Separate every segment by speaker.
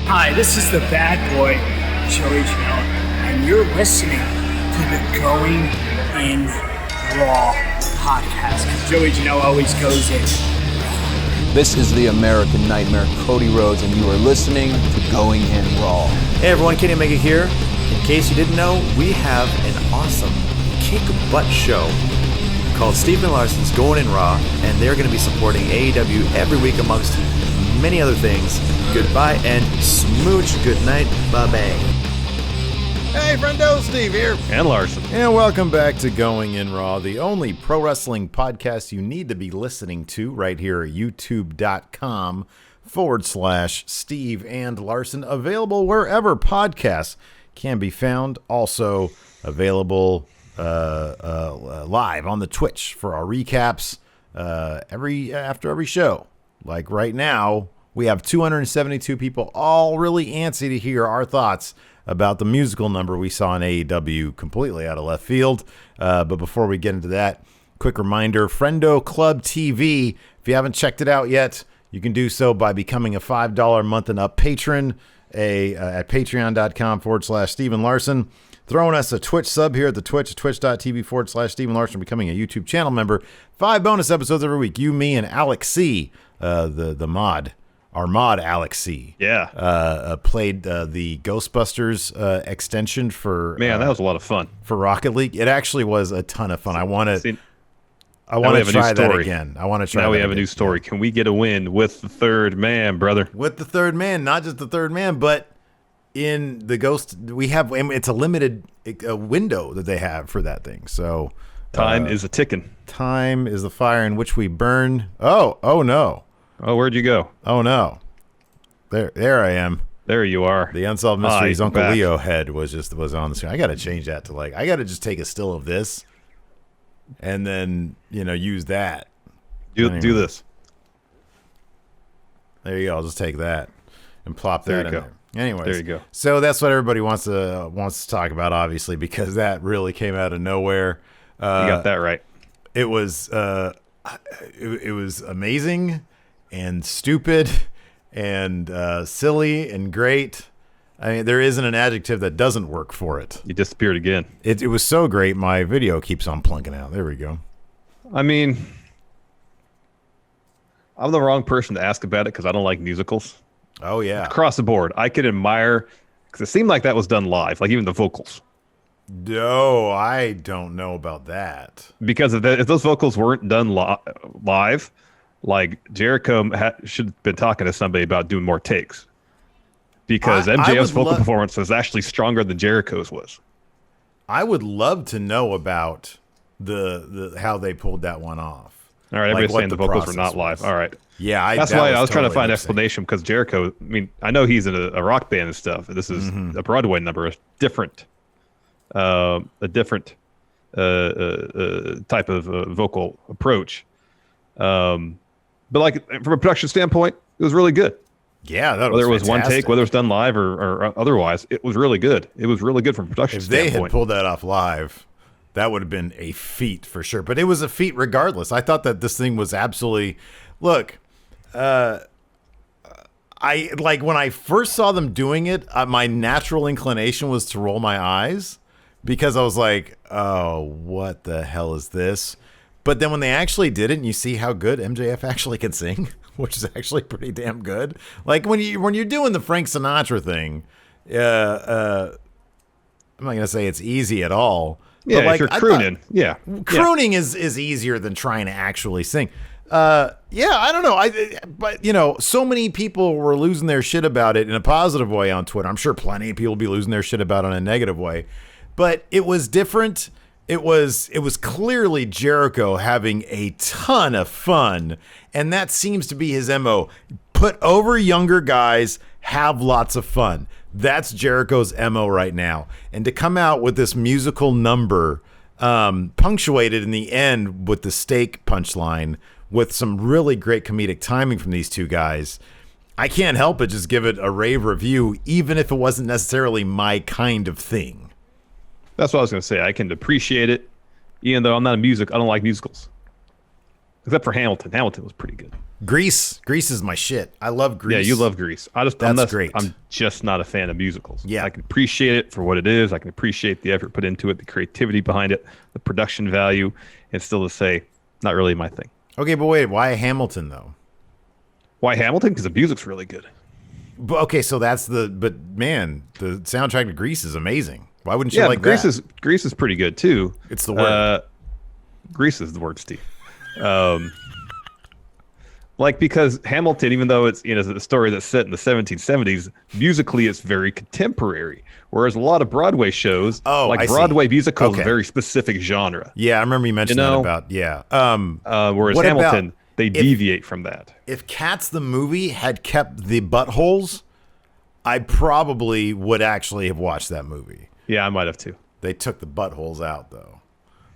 Speaker 1: Hi, this is the bad boy, Joey Janela, and you're listening to the Going in Raw podcast. Joey Janela always goes in.
Speaker 2: This is the American Nightmare, Cody Rhodes, and you are listening to Going in Raw.
Speaker 3: Hey everyone, Kenny Omega here. In case you didn't know, we have an awesome kick-butt show called Steve and Larson's Going in Raw, and they're going to be supporting AEW every week amongst many other things. Goodbye and smooch. Good night. Bye-bye.
Speaker 4: Hey, friendo, Steve here.
Speaker 5: And Larson.
Speaker 4: And welcome back to Going in Raw, the only pro wrestling podcast you need to be listening to right here at youtube.com/Steve and Larson. Available wherever podcasts can be found. Also available live on the Twitch for our recaps after every show. Like right now, we have 272 people all really antsy to hear our thoughts about the musical number we saw in AEW completely out of left field. But before we get into that, quick reminder, Friendo Club TV. If you haven't checked it out yet, you can do so by becoming a $5 a month and up patron at patreon.com/Steven Larson. Throwing us a Twitch sub here at the Twitch, twitch.tv/Steven Larson, becoming a YouTube channel member. 5 bonus episodes every week. You, me, and Alex C., the mod. Our mod, Alex C.
Speaker 5: Yeah.
Speaker 4: Played the Ghostbusters extension for...
Speaker 5: Man, that was a lot of fun.
Speaker 4: For Rocket League. It actually was a ton of fun. I want to try that again.
Speaker 5: Now we have a new story. Can we get a win with the third man, brother?
Speaker 4: With the third man. Not just the third man, but in the Ghost... We have... It's a limited window that they have for that thing. So...
Speaker 5: Time is a ticking.
Speaker 4: Time is the fire in which we burn. Oh no.
Speaker 5: Oh, where'd you go?
Speaker 4: Oh no. There I am.
Speaker 5: There you are.
Speaker 4: The Unsolved Mysteries Uncle back. Leo head was on the screen. I got to change that to I got to just take a still of this and then, use that.
Speaker 5: Do this.
Speaker 4: There you go. I'll just take that and plop that in there. Anyways,
Speaker 5: there you go.
Speaker 4: So that's what everybody wants to talk about, obviously, because that really came out of nowhere.
Speaker 5: You got that right.
Speaker 4: It was it was amazing and stupid and silly and great. I mean, there isn't an adjective that doesn't work for it.
Speaker 5: You disappeared again.
Speaker 4: It was so great. My video keeps on plunking out. There we go.
Speaker 5: I mean, I'm the wrong person to ask about it because I don't like musicals.
Speaker 4: Oh yeah,
Speaker 5: across the board, I could admire because it seemed like that was done live, like even the vocals.
Speaker 4: No, I don't know about that.
Speaker 5: Because if those vocals weren't done live, like Jericho should have been talking to somebody about doing more takes. Because MJF's vocal performance was actually stronger than Jericho's was.
Speaker 4: I would love to know about the how they pulled that one off.
Speaker 5: All right, everybody's saying the vocals were not live. All right.
Speaker 4: Yeah,
Speaker 5: that's why I was trying to find an explanation because Jericho, I mean, I know he's in a rock band and stuff. This is a Broadway number, different. A different type of vocal approach. But like from a production standpoint, it was really good.
Speaker 4: Yeah, that was
Speaker 5: whether it was
Speaker 4: fantastic.
Speaker 5: one take, whether it's done live or otherwise, it was really good. It was really good from a production standpoint.
Speaker 4: If they had pulled that off live, that would have been a feat for sure. But it was a feat regardless. I thought that this thing was absolutely... Look, I like when I first saw them doing it, my natural inclination was to roll my eyes because I was like, oh, what the hell is this? But then when they actually did it and you see how good MJF actually can sing, which is actually pretty damn good. Like when you're doing the Frank Sinatra thing, I'm not going to say it's easy at all.
Speaker 5: Yeah,
Speaker 4: but like,
Speaker 5: if you're crooning.
Speaker 4: Crooning is easier than trying to actually sing. I don't know. But so many people were losing their shit about it in a positive way on Twitter. I'm sure plenty of people will be losing their shit about it in a negative way. But it was different. It was clearly Jericho having a ton of fun, and that seems to be his MO. Put over younger guys, have lots of fun. That's Jericho's MO right now. And to come out with this musical number, punctuated in the end with the steak punchline, with some really great comedic timing from these two guys, I can't help but just give it a rave review, even if it wasn't necessarily my kind of thing.
Speaker 5: That's what I was going to say. I can appreciate it, even though I'm not I don't like musicals. Except for Hamilton. Hamilton was pretty good.
Speaker 4: Grease is my shit. I love Grease.
Speaker 5: Yeah, you love Grease.
Speaker 4: Great.
Speaker 5: I'm just not a fan of musicals.
Speaker 4: Yeah.
Speaker 5: I can appreciate it for what it is. I can appreciate the effort put into it, the creativity behind it, the production value, and still to say, not really my thing.
Speaker 4: Okay, but wait, why Hamilton though?
Speaker 5: Why Hamilton? Because the music's really good.
Speaker 4: But, okay, so but man, the soundtrack to Grease is amazing. Why wouldn't you like
Speaker 5: Grease
Speaker 4: that?
Speaker 5: Grease is pretty good too.
Speaker 4: It's the word.
Speaker 5: Grease is the word, Steve. Because Hamilton, even though it's a story that's set in the 1770s, musically it's very contemporary. Whereas a lot of Broadway shows, Broadway musicals, is a very specific genre.
Speaker 4: Yeah, I remember you mentioned that about
Speaker 5: whereas Hamilton, they deviate from that.
Speaker 4: If Cats the movie had kept the buttholes, I probably would actually have watched that movie.
Speaker 5: Yeah, I might have too.
Speaker 4: They took the buttholes out though,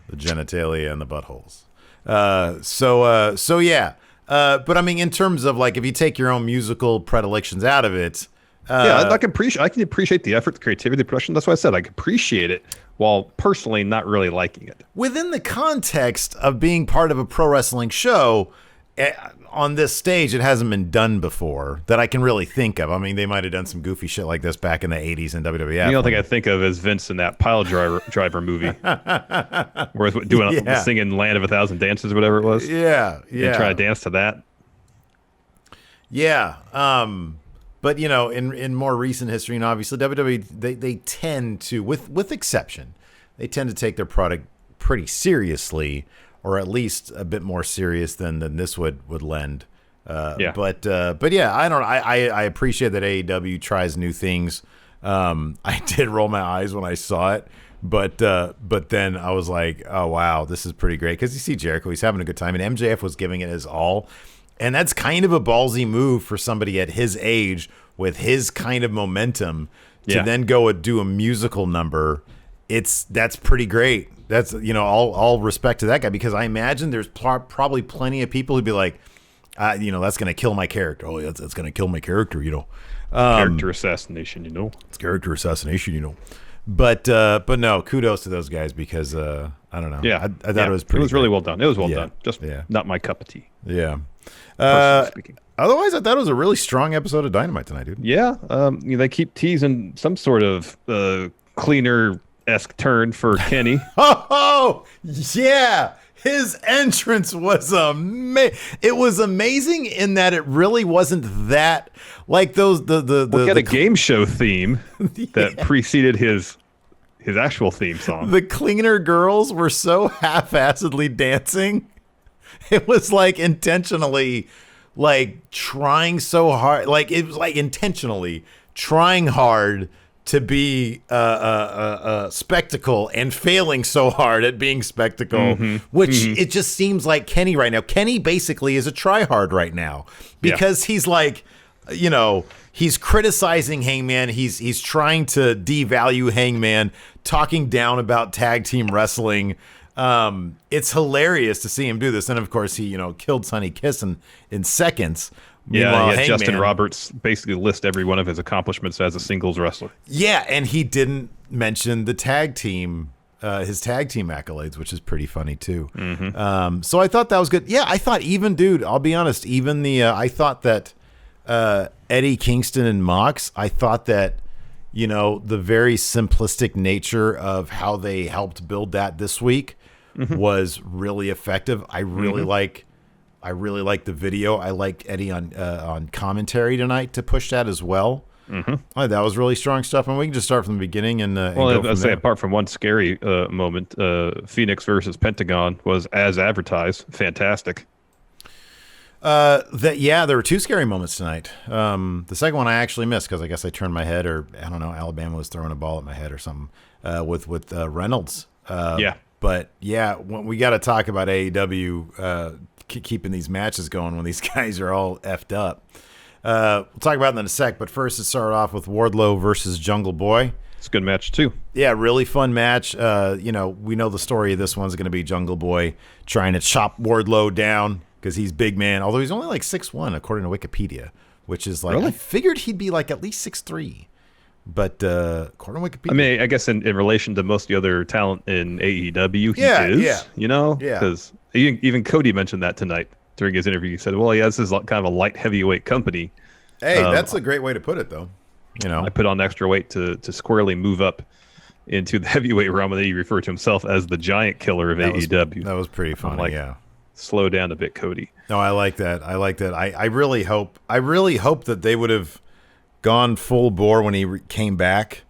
Speaker 4: the genitalia and the buttholes. But I mean, in terms of like, if you take your own musical predilections out of it,
Speaker 5: I can appreciate the effort, the creativity, the production. That's why I said I can appreciate it, while personally not really liking it.
Speaker 4: Within the context of being part of a pro wrestling show, on this stage, it hasn't been done before that I can really think of. I mean, they might have done some goofy shit like this back in the 80s in WWF.
Speaker 5: The only thing I think of is Vince in that Pile Driver movie, where he's doing singing "Land of a Thousand Dances" or whatever it was.
Speaker 4: Yeah.
Speaker 5: Trying to dance to that.
Speaker 4: Yeah. But in more recent history, and obviously WWE, they tend to, with exception, they tend to take their product pretty seriously, or at least a bit more serious than this would lend. But yeah, I appreciate that AEW tries new things. I did roll my eyes when I saw it, but then I was like, oh wow, this is pretty great, because you see Jericho, he's having a good time, and MJF was giving it his all, and that's kind of a ballsy move for somebody at his age with his kind of momentum to then go and do a musical number. That's pretty great. That's, all respect to that guy, because I imagine there's probably plenty of people who'd be like, that's going to kill my character. Oh, that's going to kill my character,
Speaker 5: Character assassination,
Speaker 4: It's character assassination, But no, kudos to those guys, because I don't know.
Speaker 5: Yeah,
Speaker 4: I thought it was pretty.
Speaker 5: It was really well done. It was well done. Just not my cup of tea.
Speaker 4: Yeah.
Speaker 5: Speaking.
Speaker 4: Otherwise, I thought it was a really strong episode of Dynamite tonight, dude.
Speaker 5: Yeah. They keep teasing some sort of cleaner-esque turn for Kenny.
Speaker 4: Oh, yeah. His entrance was amazing. It was amazing in that it really wasn't that like those
Speaker 5: We had a game show theme that preceded his actual theme song.
Speaker 4: The cleaner girls were so half-assedly dancing. It was like intentionally trying so hard. Like it was like intentionally trying hard to be a spectacle and failing so hard at being spectacle, which it just seems like Kenny right now. Kenny basically is a tryhard right now, because he's like, he's criticizing Hangman. He's trying to devalue Hangman, talking down about tag team wrestling. It's hilarious to see him do this. And of course he, killed Sonny Kiss in seconds.
Speaker 5: Yeah, Justin Roberts basically list every one of his accomplishments as a singles wrestler.
Speaker 4: Yeah, and he didn't mention the tag team, his tag team accolades, which is pretty funny too. So I thought that was good. Yeah, I thought I'll be honest, even I thought that Eddie Kingston and Mox, I thought that, the very simplistic nature of how they helped build that this week was really effective. I really like the video. I liked Eddie on commentary tonight to push that as well. That was really strong stuff, and we can just start from the beginning and
Speaker 5: I'd say apart from one scary moment, Fenix versus Pentagon was as advertised. Fantastic.
Speaker 4: There were two scary moments tonight. The second one I actually missed because I guess I turned my head, or I don't know, Alabama was throwing a ball at my head or something. With Reynolds. But yeah, we got to talk about AEW keeping these matches going when these guys are all effed up. We'll talk about it in a sec, but first let's start off with Wardlow versus Jungle Boy.
Speaker 5: It's a good match too.
Speaker 4: Yeah, really fun match. We know the story of this one's going to be Jungle Boy trying to chop Wardlow down because he's big man, although he's only like 6'1", according to Wikipedia, which is like, really? I figured he'd be like at least 6'3". But according to Wikipedia,
Speaker 5: I mean, I guess in relation to most of the other talent in AEW, he is. Because even Cody mentioned that tonight during his interview, he said, "Well, yeah, this is kind of a light heavyweight company."
Speaker 4: Hey, that's a great way to put it, though.
Speaker 5: I put on extra weight to squarely move up into the heavyweight realm, and then he referred to himself as the giant killer of AEW.
Speaker 4: That was pretty funny. Yeah.
Speaker 5: Slow down a bit, Cody.
Speaker 4: No, I like that. I really hope that they would have gone full bore when he came back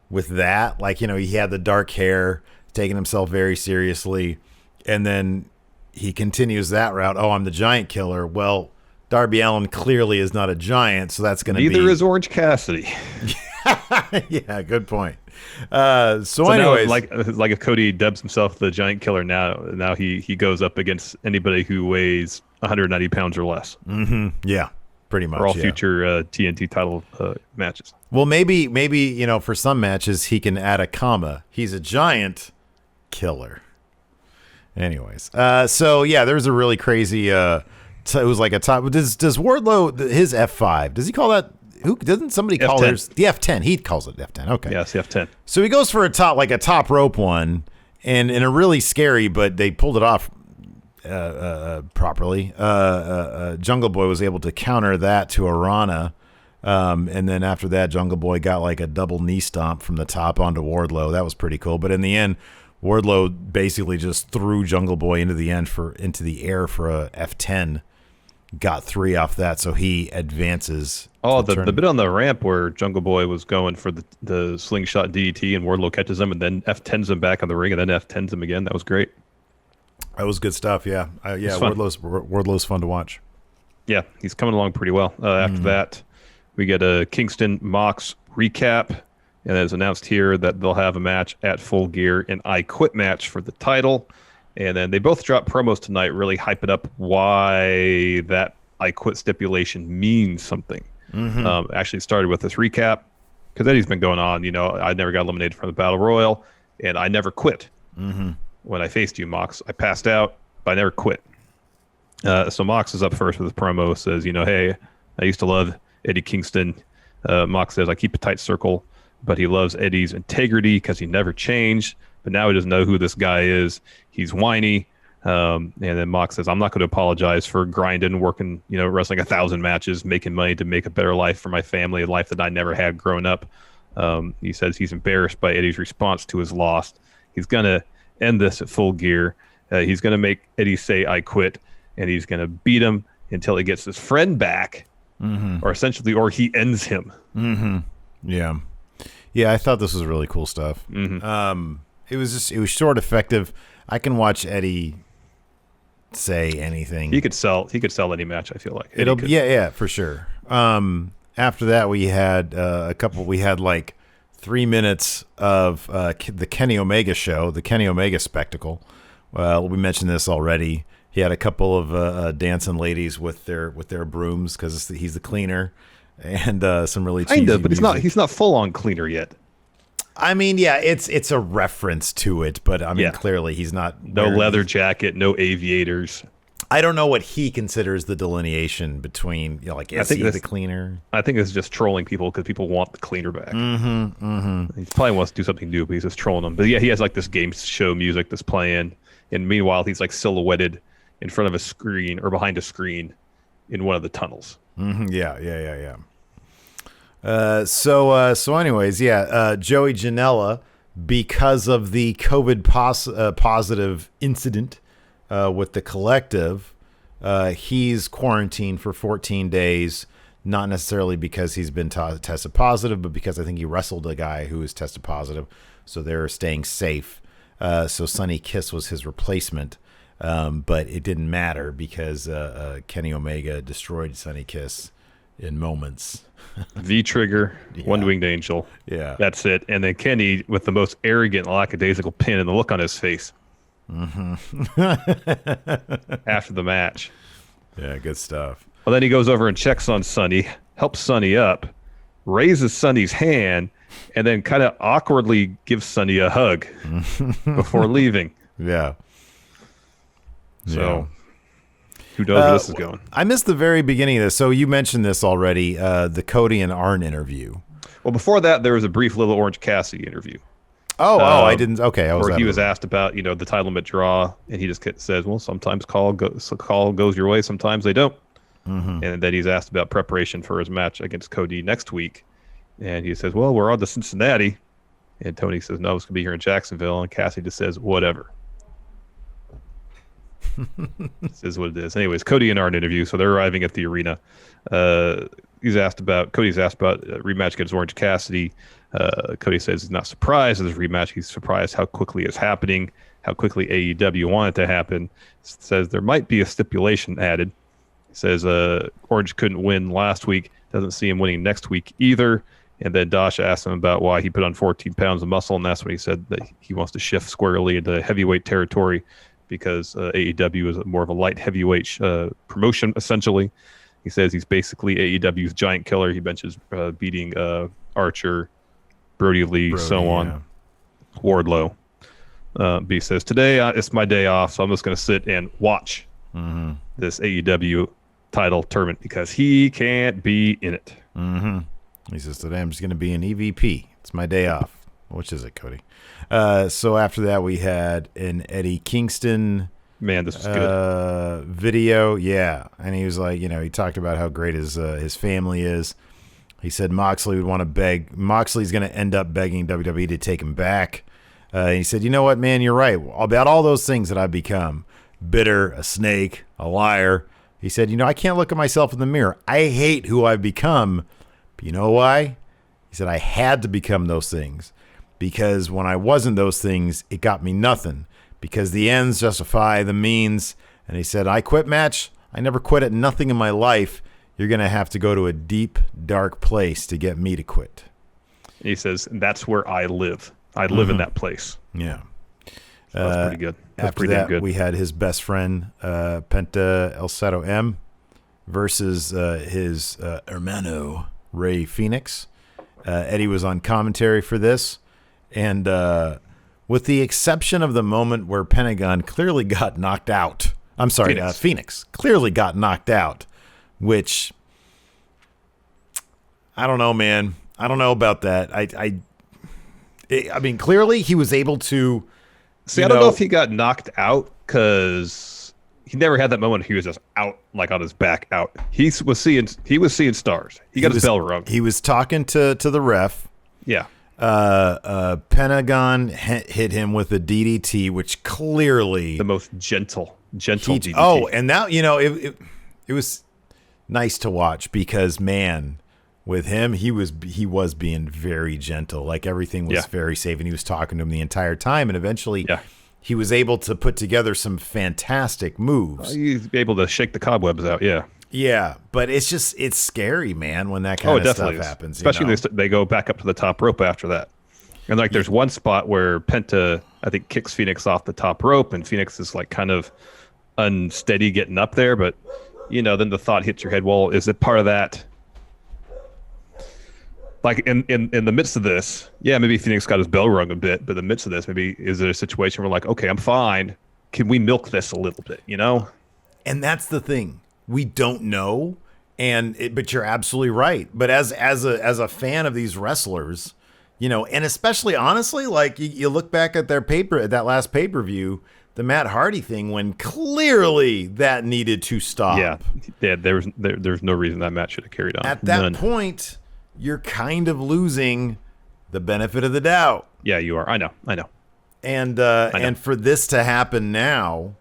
Speaker 4: with that. Like, he had the dark hair, taking himself very seriously, and then he continues that route. Oh, I'm the giant killer. Well, Darby Allin clearly is not a giant, so that's going to be...
Speaker 5: Neither is Orange Cassidy.
Speaker 4: Yeah, good point. So anyways...
Speaker 5: Now, like if Cody dubs himself the giant killer, now he goes up against anybody who weighs 190 pounds or less.
Speaker 4: Mm-hmm. Yeah, pretty much.
Speaker 5: For all future TNT title matches.
Speaker 4: Well, maybe for some matches he can add a comma. He's a giant killer. Anyways, so yeah, there's a really crazy... it was like a top. Does Wardlow his F5? Does he call that? Who doesn't somebody call theirs the F10? He calls it F10. Okay.
Speaker 5: Yes, the F10.
Speaker 4: So he goes for a top rope one, and in a really scary, but they pulled it off properly. Jungle Boy was able to counter that to Arana, and then after that, Jungle Boy got like a double knee stomp from the top onto Wardlow. That was pretty cool. But in the end, Wardlow basically just threw Jungle Boy into the air for a F10. Got 3 off that, so he advances.
Speaker 5: Oh, the bit on the ramp where Jungle Boy was going for the slingshot DDT and Wardlow catches him and then F10s him back on the ring and then F10s him again. That was great.
Speaker 4: That was good stuff, yeah. Wardlow's fun to watch.
Speaker 5: Yeah, he's coming along pretty well. After that, we get a Kingston Mox recap, and it's announced here that they'll have a match at Full Gear, an I Quit match for the title. And then they both drop promos tonight, really hyping up why that I Quit stipulation means something. Actually started with this recap, because Eddie's been going on, I never got eliminated from the Battle Royal, and I never quit. When I faced you, Mox, I passed out, but I never quit. So Mox is up first with his promo, says, hey, I used to love Eddie Kingston. Mox says, I keep a tight circle, but he loves Eddie's integrity because he never changed. But now he doesn't know who this guy is. He's whiny. And then Mox says, I'm not going to apologize for grinding, working, wrestling 1,000 matches, making money to make a better life for my family, a life that I never had growing up. He says he's embarrassed by Eddie's response to his loss. He's going to end this at Full Gear. He's going to make Eddie say, I quit. And he's going to beat him until he gets his friend back. Or he ends him.
Speaker 4: Yeah. Yeah, I thought this was really cool stuff. It was short, effective. I can watch Eddie say anything.
Speaker 5: He could sell any match, I feel like.
Speaker 4: Yeah, for sure. After that, we had we had like 3 minutes of the Kenny Omega show, the Kenny Omega spectacle. We mentioned this already. He had a couple of dancing ladies with their brooms because he's the cleaner, and some really cheesy
Speaker 5: but
Speaker 4: music.
Speaker 5: he's not full on cleaner yet.
Speaker 4: I mean, yeah, it's a reference to it, but I mean, clearly he's not.
Speaker 5: No leather jacket, no aviators.
Speaker 4: I don't know what he considers the delineation between, is he the cleaner?
Speaker 5: I think it's just trolling people because people want the cleaner back. He probably wants to do something new, but he's just trolling them. But yeah, he has like this game show music that's playing, and meanwhile he's like silhouetted in front of a screen or behind a screen in one of the tunnels.
Speaker 4: Yeah. So anyways, Joey Janela, because of the COVID positive incident with the collective, he's quarantined for 14 days, not necessarily because he's been tested positive, but because I think he wrestled a guy who was tested positive, so they're staying safe. So Sonny Kiss was his replacement, but it didn't matter because Kenny Omega destroyed Sonny Kiss in moments.
Speaker 5: V-trigger, one-winged angel.
Speaker 4: Yeah.
Speaker 5: That's it. And then Kenny with the most arrogant, lackadaisical pin and the look on his face. After the match.
Speaker 4: Yeah, good stuff.
Speaker 5: Well, then he goes over and checks on Sonny, helps Sonny up, raises Sonny's hand, and then kind of awkwardly gives Sonny a hug before leaving.
Speaker 4: Yeah.
Speaker 5: So... Who knows where this is going?
Speaker 4: I missed the very beginning of this. So you mentioned this already, the Cody and Arn interview.
Speaker 5: Well, before that, there was a brief little Orange Cassidy interview.
Speaker 4: I didn't. Okay,
Speaker 5: Or he was asked about the time limit draw, and he just says, "Well, sometimes call goes your way, sometimes they don't."
Speaker 4: Mm-hmm.
Speaker 5: And then he's asked about preparation for his match against Cody next week, and he says, "Well, we're on to Cincinnati," and Tony says, "No, it's gonna be here in Jacksonville," and Cassie just says, "Whatever." This is what it is. Anyways, Cody and Art interview, so they're arriving at the arena. Cody's asked about a rematch against Orange Cassidy. Cody says he's not surprised at this rematch. He's surprised how quickly it's happening, how quickly AEW wanted to happen. Says there might be a stipulation added. He says Orange couldn't win last week. Doesn't see him winning next week either. And then Dasha asked him about why he put on 14 pounds of muscle, and that's when he said that he wants to shift squarely into heavyweight territory because AEW is more of a light heavyweight promotion, essentially. He says he's basically AEW's giant killer. He mentions beating Archer, Brody Lee, so on, Wardlow. But he says, today it's my day off, so I'm just going to sit and watch this AEW title tournament because he can't be in it.
Speaker 4: Mm-hmm. He says, today I'm just going to be an EVP. It's my day off. Which is it, Cody? So after that, we had an Eddie Kingston
Speaker 5: this was good.
Speaker 4: Video. Yeah. And he was like, he talked about how great his family is. He said Moxley would want to beg. Moxley's going to end up begging WWE to take him back. He said, you know what, man, you're right. About all those things that I've become, bitter, a snake, a liar. He said, I can't look at myself in the mirror. I hate who I've become. But you know why? He said, I had to become those things. Because when I wasn't those things, it got me nothing. Because the ends justify the means. And he said, I quit match. I never quit at nothing in my life. You're going to have to go to a deep, dark place to get me to quit.
Speaker 5: He says, that's where I live. I live in that place.
Speaker 4: Yeah.
Speaker 5: So that's pretty good. That's
Speaker 4: after that, we had his best friend, Penta El Sato M, versus his hermano, Ray Fenix. Eddie was on commentary for this. And with the exception of the moment where Pentagon clearly got knocked out. I'm sorry, Fenix clearly got knocked out, which I don't know, man. I don't know about that. I mean, clearly he was able to.
Speaker 5: See, I don't know if he got knocked out because he never had that moment. He was just out, like on his back, out. He was seeing stars. He got his bell rung.
Speaker 4: He was talking to the ref.
Speaker 5: Yeah.
Speaker 4: Pentagon hit him with a DDT, which clearly
Speaker 5: the most gentle DDT.
Speaker 4: Oh, and now it was nice to watch because man, with him he was being very gentle, like everything was very safe, and he was talking to him the entire time, and eventually he was able to put together some fantastic moves.
Speaker 5: He's able to shake the cobwebs out.
Speaker 4: Yeah, but it's scary, man, when that kind of stuff happens.
Speaker 5: Especially they go back up to the top rope after that. And there's one spot where Penta, I think, kicks Phoenix off the top rope, and Phoenix is like kind of unsteady getting up there. But, then the thought hits your head, well, is it part of that? Like in the midst of this, maybe Phoenix got his bell rung a bit, but in the midst of this, maybe is there a situation where like, okay, I'm fine. Can we milk this a little bit,
Speaker 4: And that's the thing. We don't know, but you're absolutely right. But as a fan of these wrestlers, and especially honestly, like you look back at that last pay-per-view, the Matt Hardy thing, when clearly that needed to stop.
Speaker 5: Yeah. There's no reason that match should have carried on.
Speaker 4: At that point, you're kind of losing the benefit of the doubt.
Speaker 5: Yeah, you are. I know.
Speaker 4: And for this to happen now.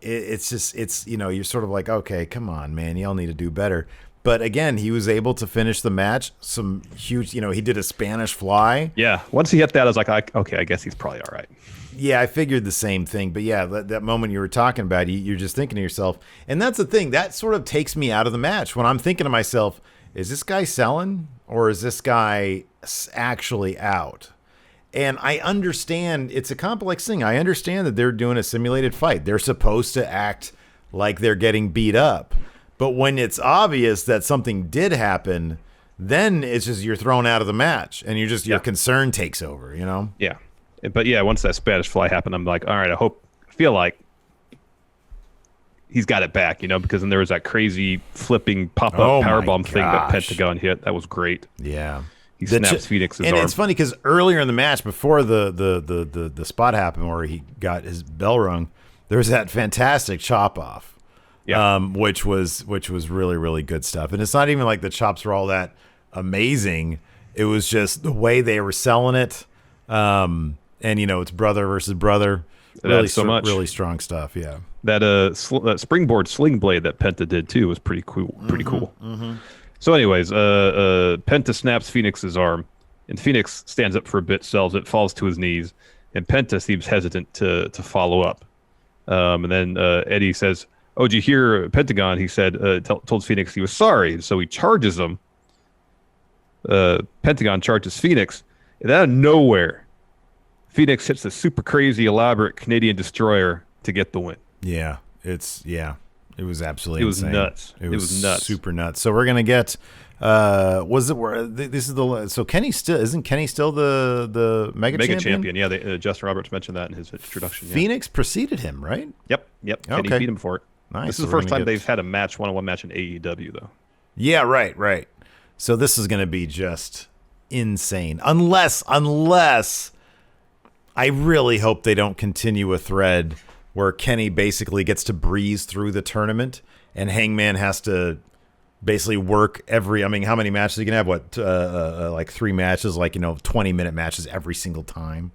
Speaker 4: It's you're sort of like, okay, come on, man, y'all need to do better. But again, he was able to finish the match. Some huge, he did a Spanish fly.
Speaker 5: Yeah. Once he hit that, I was like, okay, I guess he's probably all right.
Speaker 4: Yeah, I figured the same thing. But yeah, that moment you were talking about, you're just thinking to yourself, and that's the thing that sort of takes me out of the match when I'm thinking to myself, is this guy selling or is this guy actually out? And I understand it's a complex thing. I understand that they're doing a simulated fight. They're supposed to act like they're getting beat up. But when it's obvious that something did happen, then it's just you're thrown out of the match and your concern takes over,
Speaker 5: Yeah. But once that Spanish fly happened, I'm like, all right, I feel like he's got it back, because then there was that crazy flipping pop-up powerbomb thing that Pentagon hit. That was great.
Speaker 4: Yeah.
Speaker 5: he snaps Fenix's arm.
Speaker 4: And it's funny because earlier in the match, before the spot happened where he got his bell rung, there was that fantastic chop off, which was really, really good stuff. And it's not even like the chops were all that amazing. It was just the way they were selling it. And, it's brother versus brother. Really,
Speaker 5: so much.
Speaker 4: Really strong stuff, yeah.
Speaker 5: That springboard sling blade that Penta did, too, was pretty cool. Mm-hmm. So anyways, Penta snaps Fenix's arm, and Fenix stands up for a bit, sells it, falls to his knees, and Penta seems hesitant to follow up. And then Eddie says, "Oh, did you hear Pentagon?" He said, told Fenix he was sorry, so he charges him. Pentagon charges Fenix, and out of nowhere, Fenix hits a super crazy, elaborate Canadian destroyer to get the win.
Speaker 4: Yeah, it was absolutely insane.
Speaker 5: Nuts.
Speaker 4: It was nuts. Super nuts. So we're gonna get. So Kenny isn't Kenny still the mega champion?
Speaker 5: Yeah, Justin Roberts mentioned that in his introduction.
Speaker 4: Phoenix preceded him, right?
Speaker 5: Yep. Kenny beat him for it.
Speaker 4: Nice.
Speaker 5: This is the first time they've had a one-on-one match in AEW, though.
Speaker 4: Yeah, right. So this is gonna be just insane, unless I really hope they don't continue a thread where Kenny basically gets to breeze through the tournament and Hangman has to basically work how many matches you can have? Like 3 matches, 20-minute matches every single time.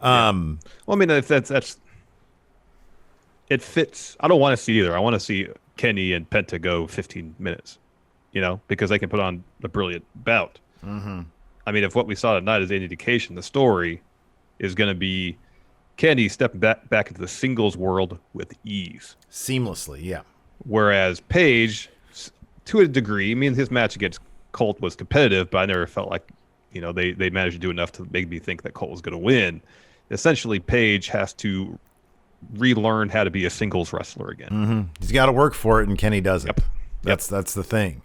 Speaker 5: Well, I mean, if that's it fits. I don't want to see either. I want to see Kenny and Penta go 15 minutes, because they can put on a brilliant bout. Mm-hmm. I mean, if what we saw tonight is any indication, the story is going to be Kenny stepping back into the singles world with ease.
Speaker 4: Seamlessly, yeah.
Speaker 5: Whereas Page, to a degree, his match against Colt was competitive, but I never felt like, they managed to do enough to make me think that Colt was going to win. Essentially, Page has to relearn how to be a singles wrestler again.
Speaker 4: Mm-hmm. He's got to work for it, and Kenny does it.
Speaker 5: Yep.
Speaker 4: That's the thing.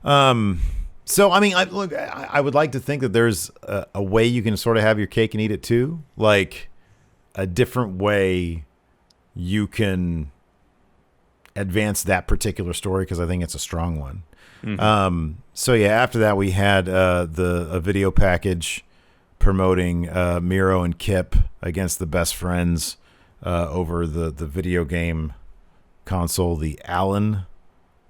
Speaker 4: So, I would like to think that there's a way you can sort of have your cake and eat it too. Like a different way you can advance that particular story, because I think it's a strong one. Mm-hmm. So, after that, we had a video package promoting Miro and Kip against the Best Friends over the video game console, the Allen,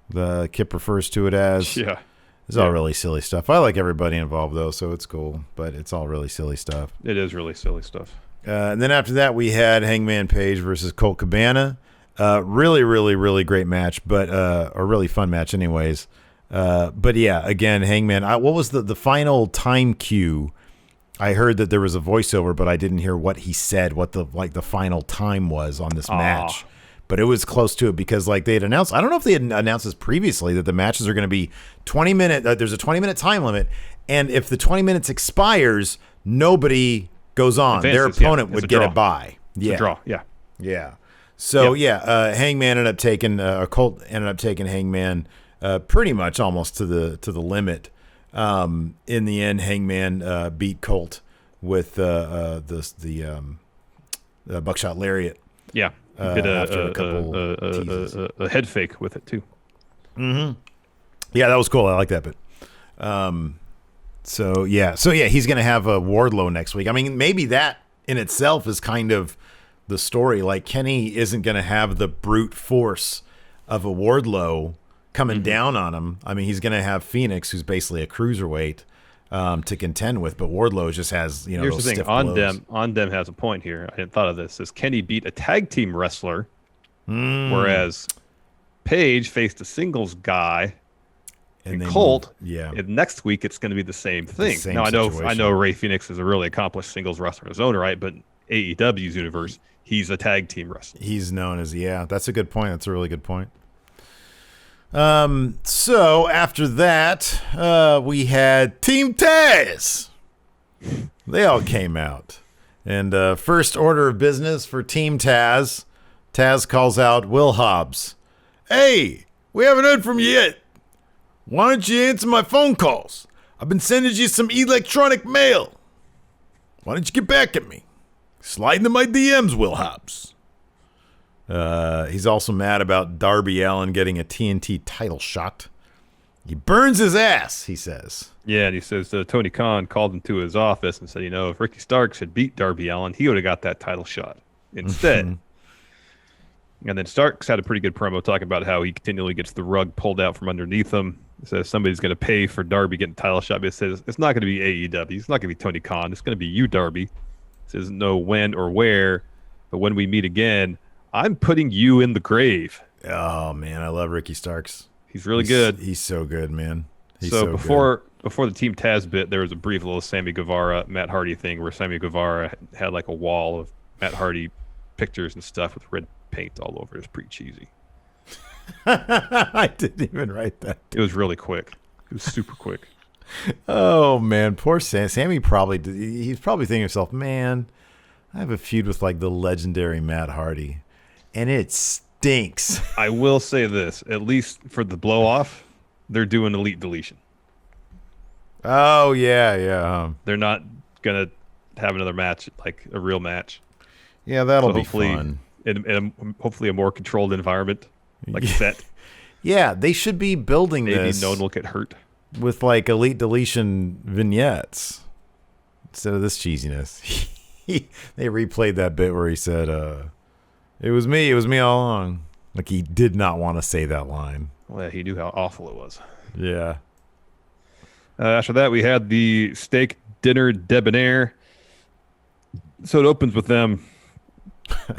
Speaker 4: the Kip refers to it as.
Speaker 5: Yeah.
Speaker 4: It's all really silly stuff. I like everybody involved, though, so it's cool. But it's all really silly stuff.
Speaker 5: It is really silly stuff.
Speaker 4: And then after that, we had Hangman Page versus Colt Cabana. Really, really, really great match, but a really fun match anyways. But, yeah, again, Hangman. What was the final time cue? I heard that there was a voiceover, but I didn't hear what he said, what the final time was on this match. But it was close to it because they had announced, I don't know if they had announced this previously, that the matches are going to be 20-minute, there's a 20-minute time limit, and if the 20 minutes expires, nobody goes on. Their opponent would get a bye.
Speaker 5: It's a draw, yeah.
Speaker 4: Yeah. So, Hangman ended up taking, Colt ended up taking Hangman pretty much almost to the limit. In the end, Hangman beat Colt with the buckshot lariat.
Speaker 5: Yeah. Did a head fake with it too.
Speaker 4: Mm-hmm. Yeah, that was cool. I like that bit. So he's gonna have a Wardlow next week. Maybe that in itself is kind of the story. Like Kenny isn't gonna have the brute force of a Wardlow coming down on him. He's gonna have Fenix, who's basically a cruiserweight, to contend with, but Wardlow just has,
Speaker 5: Here's
Speaker 4: those
Speaker 5: the thing,
Speaker 4: stiff
Speaker 5: on
Speaker 4: blows.
Speaker 5: them has a point here. I hadn't thought of this. Is Kenny beat a tag team wrestler, whereas Page faced a singles guy, and Colt. And next week it's going to be the same thing. Now I know Ray Phoenix is a really accomplished singles wrestler in his own right, but AEW's universe, he's a tag team wrestler.
Speaker 4: He's known as that's a good point. That's a really good point. So after that, we had Team Taz. They all came out. And first order of business for Team Taz. Taz calls out Will Hobbs. Hey, we haven't heard from you yet. Why don't you answer my phone calls? I've been sending you some electronic mail. Why don't you get back at me? Slide into my DMs, Will Hobbs. He's also mad about Darby Allin getting a TNT title shot. He burns his ass, he says.
Speaker 5: Yeah, and he says Tony Khan called him to his office and said, if Ricky Starks had beat Darby Allin, he would have got that title shot instead. And then Starks had a pretty good promo talking about how he continually gets the rug pulled out from underneath him. He says somebody's going to pay for Darby getting the title shot. But he says it's not going to be AEW. It's not going to be Tony Khan. It's going to be you, Darby. He says no when or where, but when we meet again, I'm putting you in the grave.
Speaker 4: Oh, man, I love Ricky Starks.
Speaker 5: He's really good.
Speaker 4: He's so good, man. He's
Speaker 5: so
Speaker 4: good.
Speaker 5: Before the Team Taz bit, there was a brief little Sammy Guevara, Matt Hardy thing where Sammy Guevara had like a wall of Matt Hardy pictures and stuff with red paint all over it. It was pretty cheesy.
Speaker 4: I didn't even write that.
Speaker 5: It was really quick. It was super quick.
Speaker 4: Oh, man. Poor Sammy he's probably thinking to himself, man, I have a feud with like the legendary Matt Hardy, and it stinks.
Speaker 5: I will say this, at least for the blow off, they're doing Elite Deletion.
Speaker 4: Oh, yeah.
Speaker 5: They're not going to have another match, like a real match.
Speaker 4: Yeah, that'll be fun.
Speaker 5: In hopefully a more controlled environment, like set.
Speaker 4: Yeah, they should be building
Speaker 5: Maybe
Speaker 4: this.
Speaker 5: no one will get hurt.
Speaker 4: With like Elite Deletion vignettes instead of this cheesiness. They replayed that bit where he said, it was me all along. Like he did not want to say that line.
Speaker 5: Well, he knew how awful it was.
Speaker 4: Yeah.
Speaker 5: After that, we had the steak dinner debonair. So it opens with them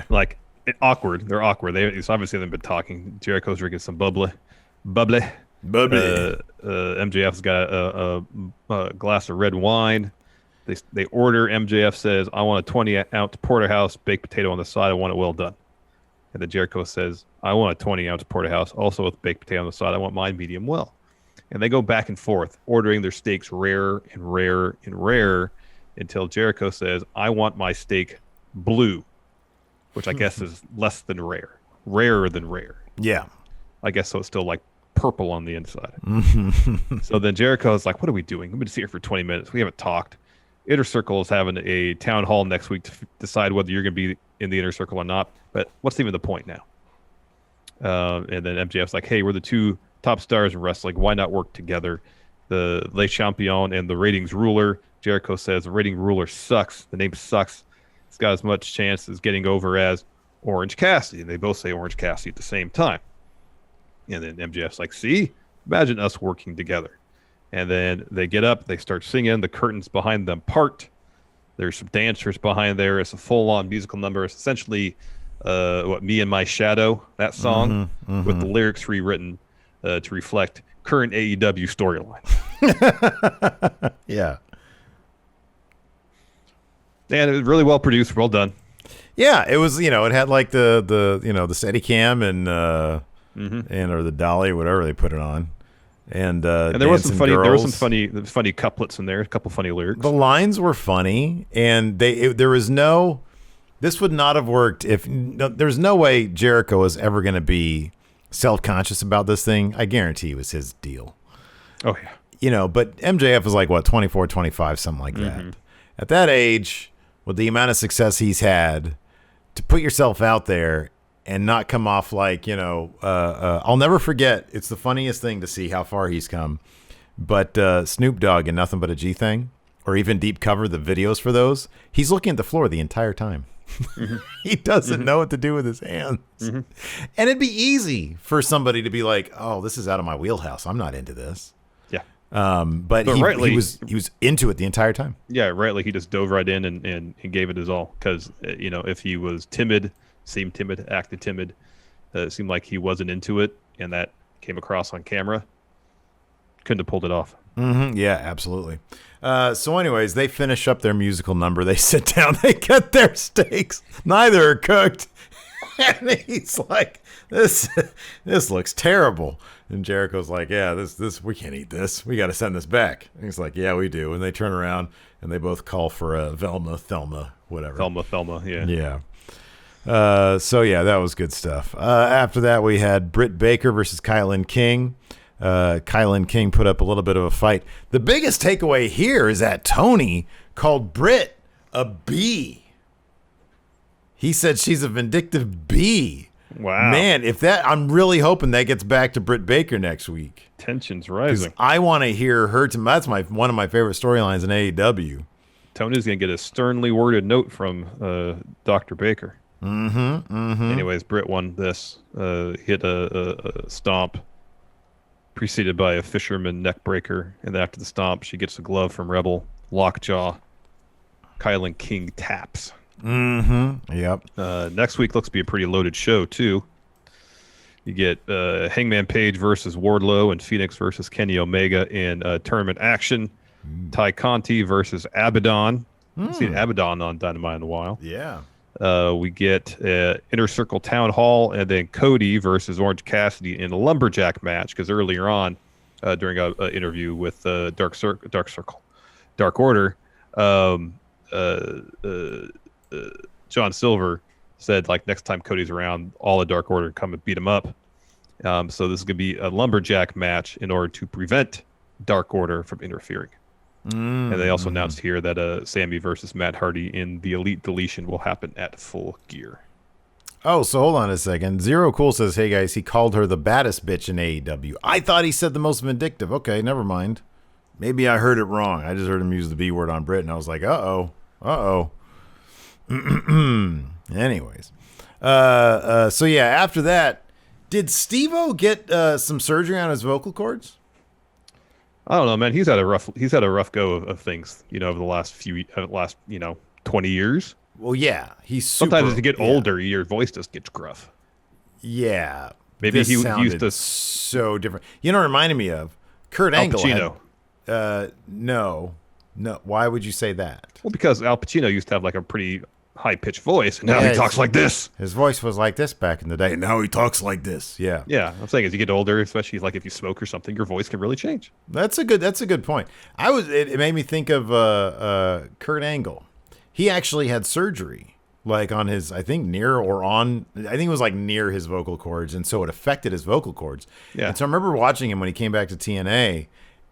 Speaker 5: like awkward. They're awkward. It's obviously they've been talking. Jericho's drinking some bubbly. MJF's got a glass of red wine. They order. MJF says, I want a 20-ounce porterhouse, baked potato on the side. I want it well done. And then Jericho says, I want a 20-ounce porterhouse, also with baked potato on the side. I want mine medium well. And they go back and forth, ordering their steaks rarer and rarer and rarer until Jericho says, I want my steak blue, which I guess is less than rare. Rarer than rare.
Speaker 4: Yeah.
Speaker 5: I guess so it's still like purple on the inside. So then Jericho's like, what are we doing? We've been here for 20 minutes. We haven't talked. Inner Circle is having a town hall next week to decide whether you're going to be in the Inner Circle or not. But what's even the point now? And then MJF's like, hey, we're the two top stars in wrestling. Why not work together? The Le Champion and the ratings ruler. Jericho says the rating ruler sucks. The name sucks. It's got as much chance as getting over as Orange Cassidy. And they both say Orange Cassidy at the same time. And then MJF's like, see? Imagine us working together. And then they get up, they start singing, the curtains behind them part. There's some dancers behind there. It's a full-on musical number. It's essentially Me and My Shadow, that song, with the lyrics rewritten to reflect current AEW storyline.
Speaker 4: Yeah.
Speaker 5: And it was really well produced, well done.
Speaker 4: Yeah, it was, it had like the steady cam and or the dolly, whatever they put it on. And
Speaker 5: there was some funny couplets in there, a couple funny lyrics.
Speaker 4: The lines were funny, and this would not have worked if there's no way Jericho was ever going to be self-conscious about this thing. I guarantee it was his deal.
Speaker 5: Oh yeah.
Speaker 4: But MJF was like what, 24, 25, something like that. At that age, with the amount of success he's had, to put yourself out there and not come off like, I'll never forget. It's the funniest thing to see how far he's come. But Snoop Dogg and Nothing But a G Thing, or even Deep Cover, the videos for those, he's looking at the floor the entire time. He doesn't know what to do with his hands. And it'd be easy for somebody to be like, oh, this is out of my wheelhouse. I'm not into this.
Speaker 5: Yeah.
Speaker 4: But he was into it the entire time.
Speaker 5: Yeah, right. Like he just dove right in and gave it his all. Because, if he was timid, seemed timid, acted timid, it seemed like he wasn't into it, and that came across on camera, couldn't have pulled it off.
Speaker 4: Yeah, absolutely. So anyways, they finish up their musical number. They sit down, they get their steaks. Neither are cooked. And he's like, this looks terrible. And Jericho's like, yeah, this we can't eat this. We got to send this back. And he's like, yeah, we do. And they turn around and they both call for a Thelma, whatever.
Speaker 5: Thelma, yeah.
Speaker 4: Yeah. So yeah, that was good stuff. After that, we had Britt Baker versus Kylin King. Kylin King put up a little bit of a fight. The biggest takeaway here is that Tony called Britt a bee. He said she's a vindictive bee.
Speaker 5: Wow.
Speaker 4: Man, I'm really hoping that gets back to Britt Baker next week.
Speaker 5: Tension's rising.
Speaker 4: I want to hear her. That's one of my favorite storylines in AEW.
Speaker 5: Tony's going to get a sternly worded note from Dr. Baker. Anyways, Britt won this. Hit a stomp, preceded by a fisherman neck breaker. And then after the stomp, she gets a glove from Rebel. Lockjaw. Kylin King taps.
Speaker 4: Yep.
Speaker 5: Next week looks to be a pretty loaded show, too. You get Hangman Page versus Wardlow and Fenix versus Kenny Omega in tournament action. Ty Conti versus Abaddon. I've seen Abaddon on Dynamite in a while.
Speaker 4: Yeah.
Speaker 5: We get Inner Circle Town Hall, and then Cody versus Orange Cassidy in a lumberjack match, because earlier on, during an interview with Dark Order, John Silver said, like, next time Cody's around, all the Dark Order come and beat him up. So this is going to be a lumberjack match in order to prevent Dark Order from interfering. And they also announced here that Sammy versus Matt Hardy in the Elite Deletion will happen at Full Gear.
Speaker 4: Oh, so hold on a second. Zero Cool says, hey, guys, he called her the baddest bitch in AEW. I thought he said the most vindictive. Okay, never mind. Maybe I heard it wrong. I just heard him use the B word on Britt, and I was like, uh-oh. Anyways. So, yeah, after that, did Steve-O get some surgery on his vocal cords?
Speaker 5: I don't know, man. He's had a rough go of things, over the last 20 years.
Speaker 4: Well, yeah, he's
Speaker 5: sometimes as you get older, your voice just gets gruff.
Speaker 4: Yeah,
Speaker 5: maybe he used to
Speaker 4: so different. You know, it reminded me of Kurt Angle.
Speaker 5: Al Pacino.
Speaker 4: No. Why would you say that?
Speaker 5: Well, because Al Pacino used to have like a pretty high-pitched voice, and now he talks like this.
Speaker 4: His voice was like this back in the day, and now he talks like this. Yeah.
Speaker 5: Yeah, I'm saying as you get older, especially like if you smoke or something, your voice can really change.
Speaker 4: That's a good point. It made me think of Kurt Angle. He actually had surgery, like on his, I think it was like near his vocal cords, and so it affected his vocal cords.
Speaker 5: Yeah.
Speaker 4: And so I remember watching him when he came back to TNA,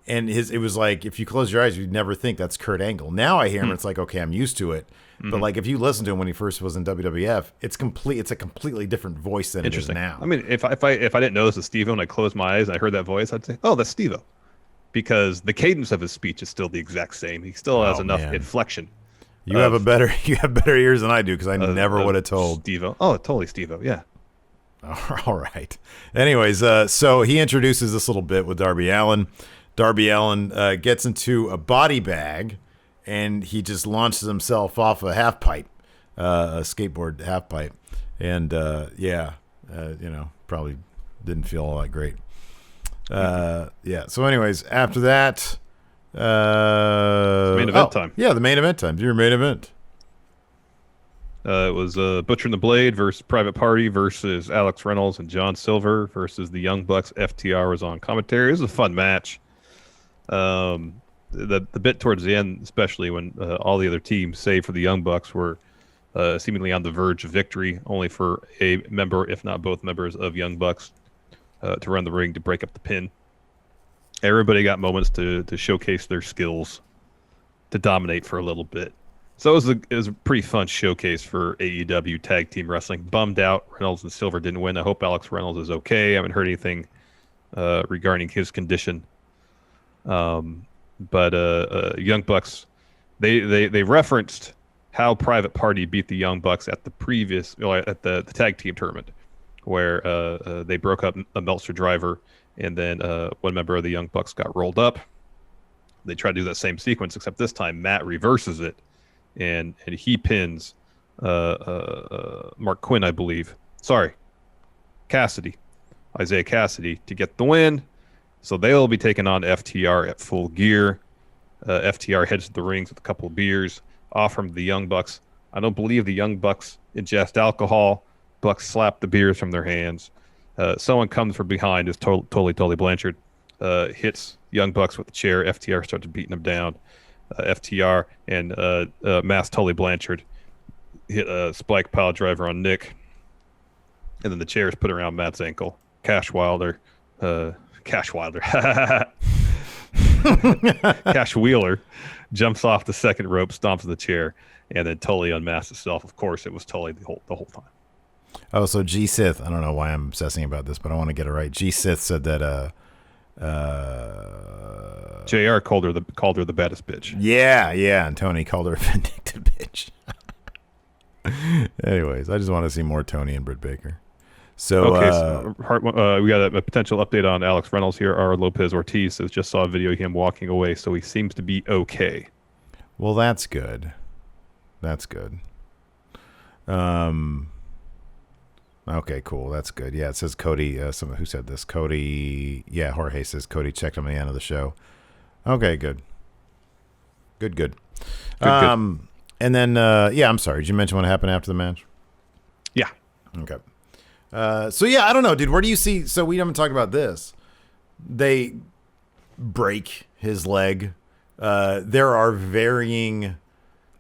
Speaker 4: and it was like, if you close your eyes, you'd never think that's Kurt Angle. Now I hear him, it's like, okay, I'm used to it. But like if you listen to him when he first was in WWF, it's a completely different voice than it is now.
Speaker 5: I mean, if I didn't know this was Steve-O and I closed my eyes and I heard that voice, I'd say, oh, that's Steve-O. Because the cadence of his speech is still the exact same. He still has enough inflection.
Speaker 4: You have better ears than I do, because I never would have told.
Speaker 5: Steve-O. Oh, totally Steve-O, yeah.
Speaker 4: All right. Anyways, so he introduces this little bit with Darby Allin. Darby Allin gets into a body bag, and he just launches himself off a half pipe, a skateboard half pipe. And, probably didn't feel all that great. Yeah. So anyways, after that...
Speaker 5: main event time.
Speaker 4: Yeah, the main event time. Your main event.
Speaker 5: It was Butcher and the Blade versus Private Party versus Alex Reynolds and John Silver versus the Young Bucks. FTR was on commentary. It was a fun match. The bit towards the end, especially when all the other teams, save for the Young Bucks, were seemingly on the verge of victory, only for a member, if not both members of Young Bucks, to run the ring to break up the pin. Everybody got moments to showcase their skills, to dominate for a little bit. So it was a pretty fun showcase for AEW Tag Team Wrestling. Bummed out Reynolds and Silver didn't win. I hope Alex Reynolds is okay. I haven't heard anything regarding his condition. But Young Bucks, they referenced how Private Party beat the Young Bucks at the previous at the tag team tournament, where they broke up a Meltzer driver, and then one member of the Young Bucks got rolled up. They tried to do that same sequence, except this time Matt reverses it, and he pins Mark Quinn, I believe. Sorry, Isaiah Cassidy, to get the win. So they'll be taking on FTR at Full Gear. FTR heads to the rings with a couple of beers, offer them to the Young Bucks. I don't believe the Young Bucks ingest alcohol. Bucks slap the beers from their hands. Someone comes from behind, is Tully Blanchard, hits Young Bucks with the chair. FTR starts beating them down. FTR and Mass Tully Blanchard hit a spike pile driver on Nick. And then the chair is put around Matt's ankle. Cash Wheeler jumps off the second rope, stomps the chair, and then Tully unmasks itself. Of course, it was Tully the whole time.
Speaker 4: Oh, so G Sith. I don't know why I'm obsessing about this, but I want to get it right. G Sith said that.
Speaker 5: JR called her the baddest bitch.
Speaker 4: Yeah, and Tony called her a vindictive bitch. Anyways, I just want to see more Tony and Britt Baker. So,
Speaker 5: we got a potential update on Alex Reynolds here. R. Lopez Ortiz says just saw a video of him walking away, so he seems to be okay.
Speaker 4: Well, that's good. That's good. Okay, cool. That's good. Yeah, it says Cody. Who said this? Cody. Yeah, Jorge says Cody checked him at the end of the show. Okay, good. Good. And then, I'm sorry. Did you mention what happened after the match?
Speaker 5: Yeah.
Speaker 4: Okay. I don't know, dude. Where do you see? So we haven't talked about this. They break his leg. There are varying.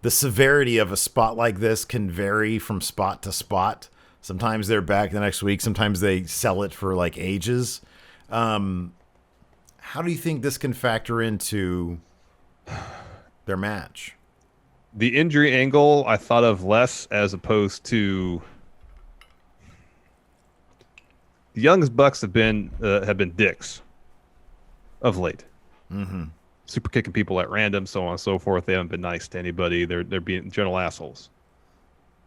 Speaker 4: The severity of a spot like this can vary from spot to spot. Sometimes they're back the next week. Sometimes they sell it for like ages. How do you think this can factor into their match?
Speaker 5: The injury angle I thought of less as opposed to the Young Bucks have been dicks of late. Mm-hmm. Super kicking people at random, so on and so forth. They haven't been nice to anybody. They're being general assholes.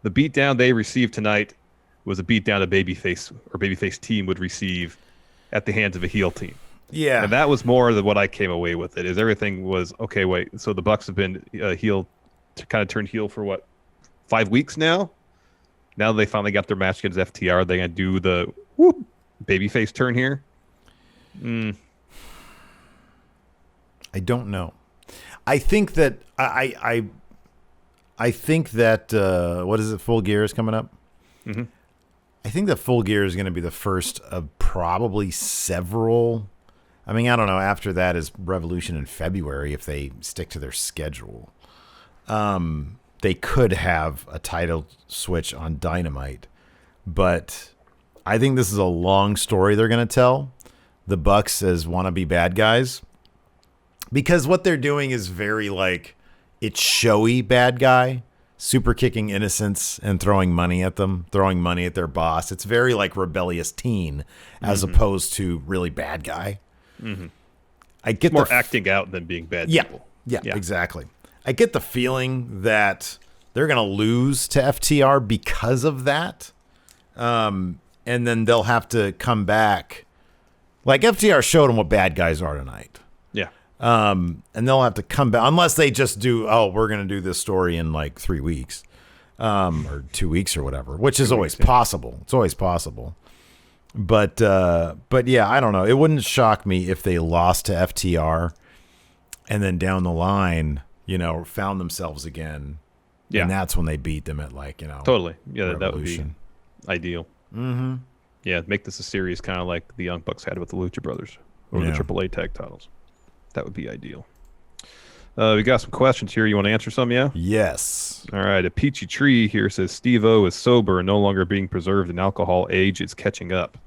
Speaker 5: The beatdown they received tonight was a beatdown a babyface team would receive at the hands of a heel team.
Speaker 4: Yeah.
Speaker 5: And that was more than what I came away with it, is everything was, okay, wait, so the Bucks have been heel, kind of turned heel for what, 5 weeks now? Now they finally got their match against FTR, are they going to do the babyface turn here?
Speaker 4: I don't know. I think that I think that what is it? Full Gear is coming up. Mm-hmm. I think that Full Gear is going to be the first of probably several. I mean, I don't know. After that is Revolution in February if they stick to their schedule. They could have a title switch on Dynamite, but I think this is a long story they're going to tell. The Bucks as wannabe bad guys. Because what they're doing is very like, it's showy bad guy, super kicking innocents and throwing money at them, throwing money at their boss. It's very like rebellious teen as opposed to really bad guy. Mm-hmm. I get
Speaker 5: more acting out than being bad people.
Speaker 4: Yeah, exactly. I get the feeling that they're going to lose to FTR because of that. And then they'll have to come back. Like FTR showed them what bad guys are tonight.
Speaker 5: Yeah.
Speaker 4: And they'll have to come back unless they just do, we're going to do this story in like 3 weeks, or 2 weeks or whatever, which is always possible. It's always possible. But yeah, I don't know. It wouldn't shock me if they lost to FTR and then down the line, found themselves again. Yeah. And that's when they beat them at
Speaker 5: totally. Yeah. That would be ideal.
Speaker 4: Mm-hmm.
Speaker 5: Yeah. Make this a series kind of like the Young Bucks had with the Lucha Brothers or the AAA tag titles. That would be ideal. We got some questions here. You want to answer some, yeah?
Speaker 4: Yes.
Speaker 5: All right. A Peachy Tree here says, Steve-O is sober and no longer being preserved in alcohol. Age is catching up.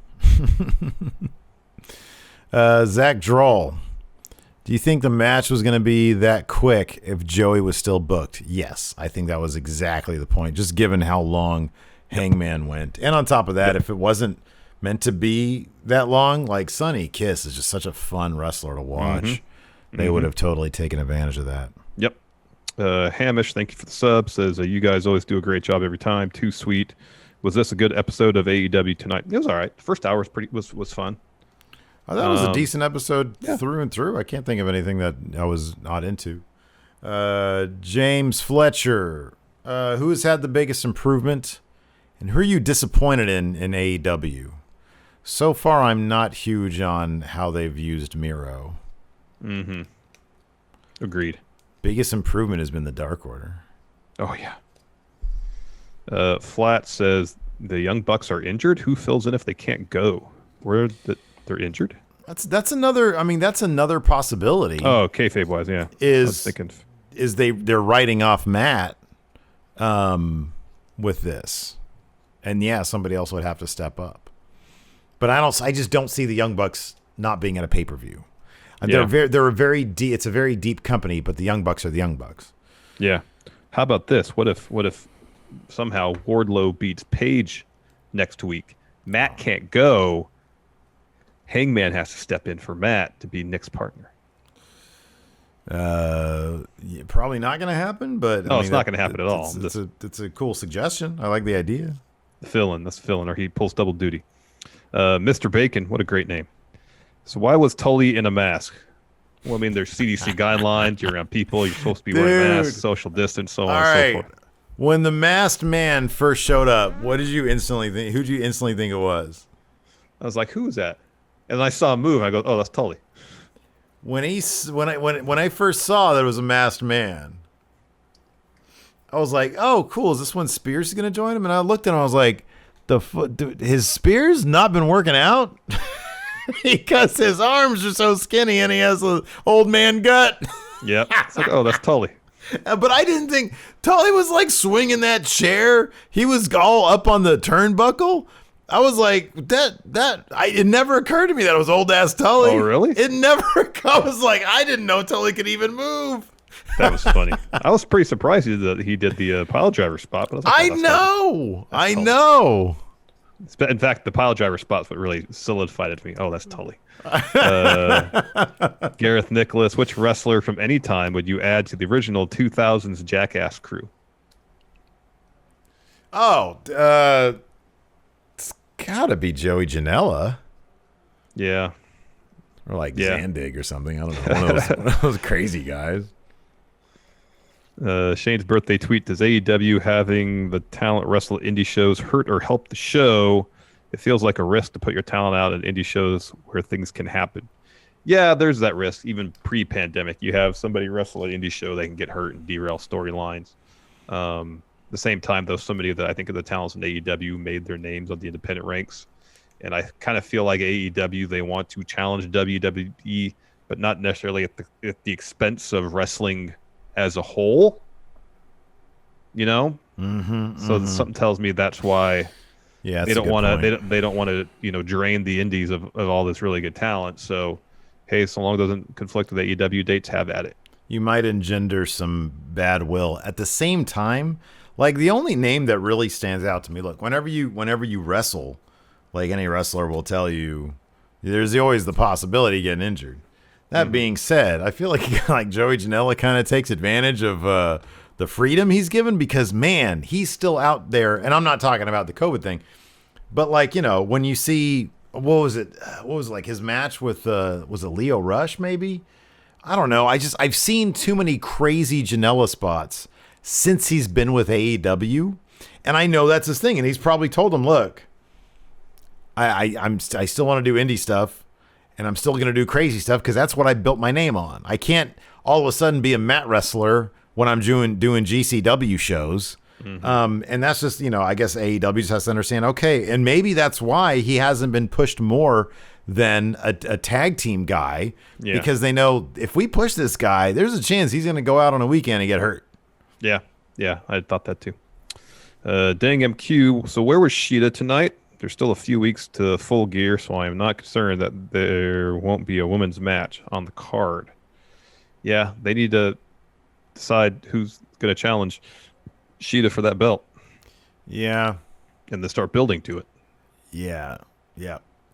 Speaker 4: Zach Droll. Do you think the match was going to be that quick if Joey was still booked? Yes. I think that was exactly the point, just given how long Hangman went. And on top of that, if it wasn't meant to be that long, like Sonny Kiss is just such a fun wrestler to watch. Mm-hmm. They would have totally taken advantage of that.
Speaker 5: Yep. Hamish, thank you for the sub. Says, you guys always do a great job every time. Too sweet. Was this a good episode of AEW tonight? It was all right. The first hour was fun.
Speaker 4: Oh, that was a decent episode through and through. I can't think of anything that I was not into. James Fletcher. Who has had the biggest improvement? And who are you disappointed in AEW? So far, I'm not huge on how they've used Miro.
Speaker 5: Mm-hmm. Agreed.
Speaker 4: Biggest improvement has been the Dark Order.
Speaker 5: Oh, yeah. Flat says, the Young Bucks are injured? Who fills in if they can't go? They're injured?
Speaker 4: That's another possibility.
Speaker 5: Oh, kayfabe-wise, yeah.
Speaker 4: They're writing off Matt with this. And, yeah, somebody else would have to step up. But I just don't see the Young Bucks not being at a pay-per-view. They're a very deep. It's a very deep company, but the Young Bucks are the Young Bucks.
Speaker 5: Yeah. How about this? What if somehow Wardlow beats Paige next week. Matt can't go. Hangman has to step in for Matt to be Nick's partner.
Speaker 4: Probably not going to happen, but
Speaker 5: it's not going to happen at all.
Speaker 4: It's a cool suggestion. I like the idea.
Speaker 5: That's fill-in, or he pulls double duty. Mr. Bacon, what a great name. So why was Tully in a mask? Well, I mean, there's CDC guidelines. You're around people. You're supposed to be wearing masks, social distance, so on and so forth.
Speaker 4: When the masked man first showed up, what did you instantly think? Who did you instantly think it was?
Speaker 5: I was like, who is that? And I saw him move. And I go, oh, that's Tully.
Speaker 4: When I first saw that it was a masked man, I was like, oh, cool. Is this when Spears is going to join him? And I looked at him. I was like, dude, his Spears not been working out? Because his arms are so skinny and he has an old man gut.
Speaker 5: Yep. It's like, oh, that's Tully.
Speaker 4: But I didn't think Tully was like swinging that chair. He was all up on the turnbuckle. I was like, it never occurred to me that it was old ass Tully.
Speaker 5: Oh, really?
Speaker 4: It never. I was like, I didn't know Tully could even move.
Speaker 5: That was funny. I was pretty surprised he did the pile driver spot. But I
Speaker 4: know.
Speaker 5: In fact, the pile driver spot's what really solidified it to me. Oh, that's Tully. Gareth Nicholas, which wrestler from any time would you add to the original 2000s Jackass crew?
Speaker 4: Oh, it's gotta be Joey Janela.
Speaker 5: Yeah.
Speaker 4: Or like Zandig or something. I don't know. One of those crazy guys.
Speaker 5: Shane's birthday tweet: does AEW having the talent wrestle indie shows hurt or help the show? It feels like a risk to put your talent out at indie shows where things can happen. Yeah, there's that risk. Even pre-pandemic, you have somebody wrestle at an indie show, they can get hurt and derail storylines. The same time, though, somebody that I think of the talents in AEW made their names on the independent ranks. And I kind of feel like AEW, they want to challenge WWE, but not necessarily at the expense of wrestling as a whole. You know? So something tells me that's why they don't want to. They don't want to drain the indies of all this really good talent. So hey, so long as it doesn't conflict with AEW dates, have at it.
Speaker 4: You might engender some bad will. At the same time, like the only name that really stands out to me, look, whenever you wrestle, like any wrestler will tell you, there's always the possibility of getting injured. That being said, I feel like Joey Janela kind of takes advantage of the freedom he's given because, man, he's still out there. And I'm not talking about the COVID thing, but like, when you see, what was it like his match with, was it Leo Rush maybe? I don't know. I've seen too many crazy Janela spots since he's been with AEW. And I know that's his thing. And he's probably told him, look, I still want to do indie stuff. And I'm still going to do crazy stuff because that's what I built my name on. I can't all of a sudden be a mat wrestler when I'm doing GCW shows. And that's just, I guess AEW just has to understand, okay, and maybe that's why he hasn't been pushed more than a tag team guy because they know if we push this guy, there's a chance he's going to go out on a weekend and get hurt.
Speaker 5: Yeah, I thought that too. Dang MQ, so where was Sheeta tonight? There's still a few weeks to Full Gear, so I am not concerned that there won't be a women's match on the card. Yeah, they need to decide who's going to challenge Sheeta for that belt.
Speaker 4: Yeah.
Speaker 5: And then start building to it.
Speaker 4: Yeah.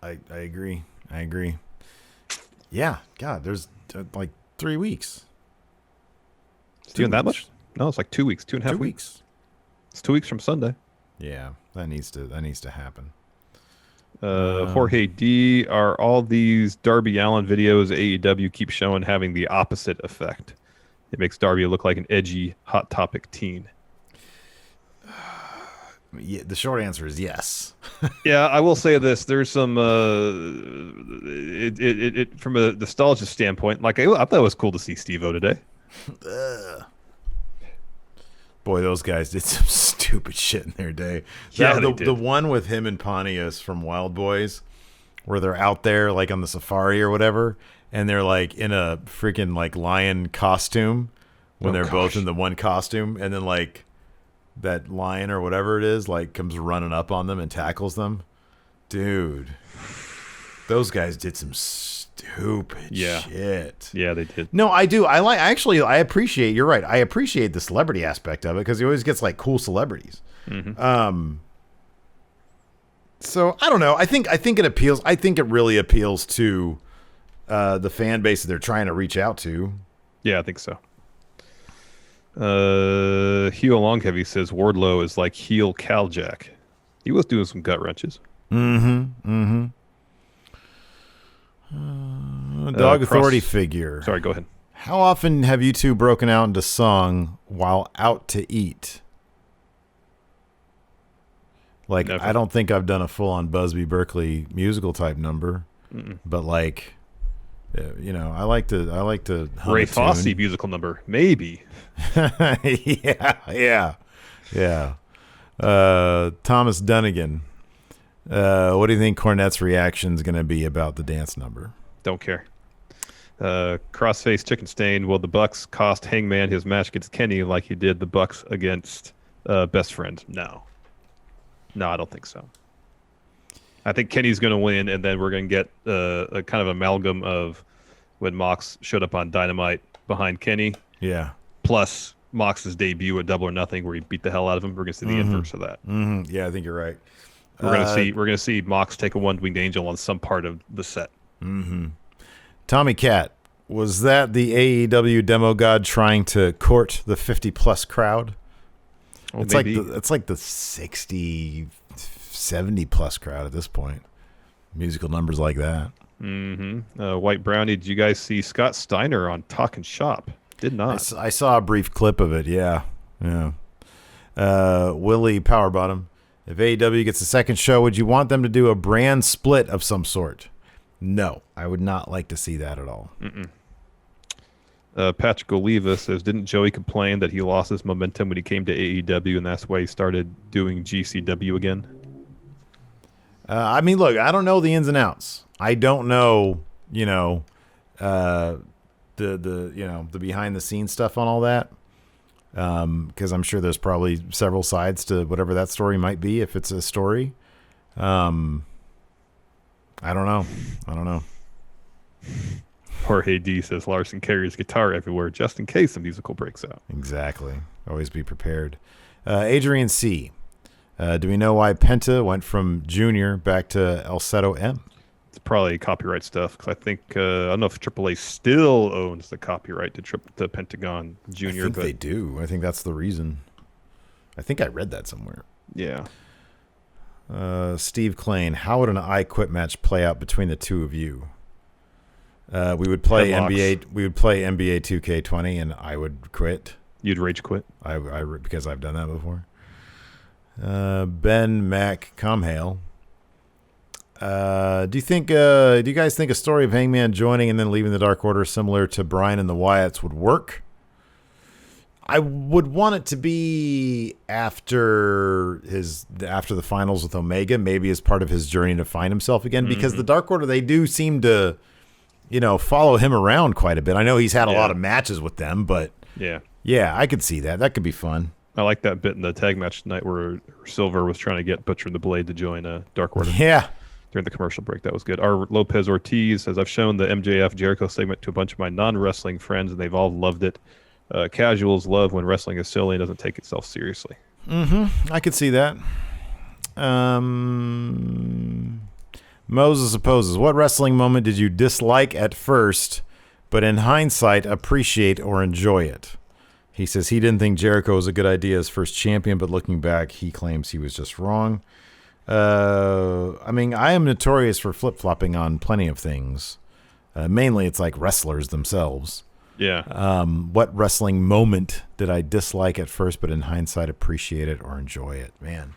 Speaker 4: I agree. Yeah. God, there's like 3 weeks.
Speaker 5: It's doing that much? No, it's like 2 weeks, 2.5 weeks. It's 2 weeks from Sunday.
Speaker 4: Yeah, that needs to happen.
Speaker 5: Jorge D, are all these Darby Allin videos AEW keep showing having the opposite effect? It makes Darby look like an edgy, hot topic teen.
Speaker 4: Yeah, the short answer is yes.
Speaker 5: Yeah, I will say this. There's some from a nostalgia standpoint, like I thought it was cool to see Steve-O today.
Speaker 4: Boy, those guys did some stupid shit in their day. The one with him and Pontius from Wild Boys, where they're out there like on the safari or whatever, and they're like in a freaking like lion costume when they're both in the one costume, and then like that lion or whatever it is like comes running up on them and tackles them. Dude, those guys did some stupid shit.
Speaker 5: Yeah, they did.
Speaker 4: No, I do. I appreciate, you're right. I appreciate the celebrity aspect of it because he always gets like cool celebrities. So I don't know. I think it appeals. I think it really appeals to the fan base that they're trying to reach out to.
Speaker 5: Yeah, I think so. Heel Long Heavy says Wardlow is like heel Caljack. He was doing some gut wrenches.
Speaker 4: Dog Authority figure.
Speaker 5: Sorry, go ahead.
Speaker 4: How often have you two broken out into song while out to eat? Like,
Speaker 5: Never.
Speaker 4: I don't think I've done a full-on Busby Berkeley musical type number, but like, you know, I like to hum
Speaker 5: Ray
Speaker 4: a tune.
Speaker 5: Fosse musical number, maybe.
Speaker 4: yeah. Thomas Dunnigan. What do you think Cornette's reaction is going to be about the dance number?
Speaker 5: Don't care. Crossface Chicken Stain. Will the Bucks cost Hangman his match against Kenny like he did the Bucks against Best Friend? No, I don't think so. I think Kenny's going to win, and then we're going to get a kind of amalgam of when Mox showed up on Dynamite behind Kenny.
Speaker 4: Yeah.
Speaker 5: Plus Mox's debut at Double or Nothing, where he beat the hell out of him. We're going to see the inverse of that.
Speaker 4: Yeah, I think you're right.
Speaker 5: We're going to see Mox take a one-winged angel on some part of the set.
Speaker 4: Tommy Cat, was that the AEW demo god trying to court the 50-plus crowd?
Speaker 5: Well,
Speaker 4: It's
Speaker 5: maybe.
Speaker 4: like the 60, 70-plus crowd at this point. Musical numbers like that.
Speaker 5: White Brownie, did you guys see Scott Steiner on Talkin' Shop? Did not.
Speaker 4: I saw a brief clip of it. Yeah. Willie Powerbottom. If AEW gets a second show, would you want them to do a brand split of some sort? No, I would not like to see that at all.
Speaker 5: Patrick Oliva says, didn't Joey complain that he lost his momentum when he came to AEW, and that's why he started doing GCW again?
Speaker 4: I mean, look, I don't know the ins and outs. I don't know, the behind the scenes stuff on all that. Because I'm sure there's probably several sides to whatever that story might be, if it's a story. I don't know.
Speaker 5: Jorge D says Larson carries guitar everywhere just in case a musical breaks out.
Speaker 4: Exactly. Always be prepared. Adrian C. Do we know why Penta went from Junior back to El Seto M?
Speaker 5: It's probably copyright stuff, because I think I don't know if AAA still owns the copyright to Pentagon Junior.
Speaker 4: I think they do. I think that's the reason. I think I read that somewhere.
Speaker 5: Yeah.
Speaker 4: Steve Klain, how would an I Quit match play out between the two of you? We would play
Speaker 5: Headlocks.
Speaker 4: NBA 2K20, and I would quit.
Speaker 5: You'd rage quit?
Speaker 4: I because I've done that before. Ben Mac Comhale. Do you guys think a story of Hangman joining and then leaving the Dark Order similar to Bryan and the Wyatts would work? I would want it to be after the finals with Omega, maybe as part of his journey to find himself again, because the Dark Order, they do seem to, follow him around quite a bit. I know he's had a lot of matches with them, but yeah, I could see that. That could be fun.
Speaker 5: I like that bit in the tag match tonight where Silver was trying to get Butcher and the Blade to join Dark Order.
Speaker 4: Yeah.
Speaker 5: During the commercial break. That was good. R. Lopez Ortiz says, I've shown the MJF Jericho segment to a bunch of my non-wrestling friends, and they've all loved it. Casuals love when wrestling is silly and doesn't take itself seriously.
Speaker 4: I could see that. Moses opposes. What wrestling moment did you dislike at first, but in hindsight appreciate or enjoy it? He says he didn't think Jericho was a good idea as first champion, but looking back, he claims he was just wrong. I mean, I am notorious for flip-flopping on plenty of things. Mainly, it's like wrestlers themselves.
Speaker 5: Yeah.
Speaker 4: What wrestling moment did I dislike at first, but in hindsight appreciate it or enjoy it? Man.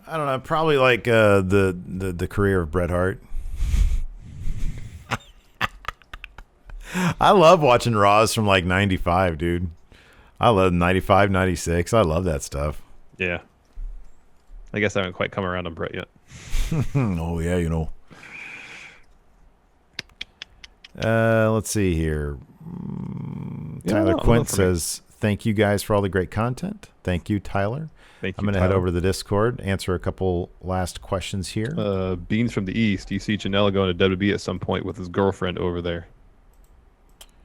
Speaker 4: I don't know. Probably like the career of Bret Hart. I love watching Raws from like 95, dude. I love 95, 96. I love that stuff.
Speaker 5: Yeah. I guess I haven't quite come around on Brett yet.
Speaker 4: Oh, yeah, Let's see here. Tyler Quint says, thank you guys for all the great content. Thank you, Tyler.
Speaker 5: Thank you,
Speaker 4: I'm going to head over to the Discord, answer a couple last questions here.
Speaker 5: Beans from the East. Do you see Janela going to WWE at some point with his girlfriend over there?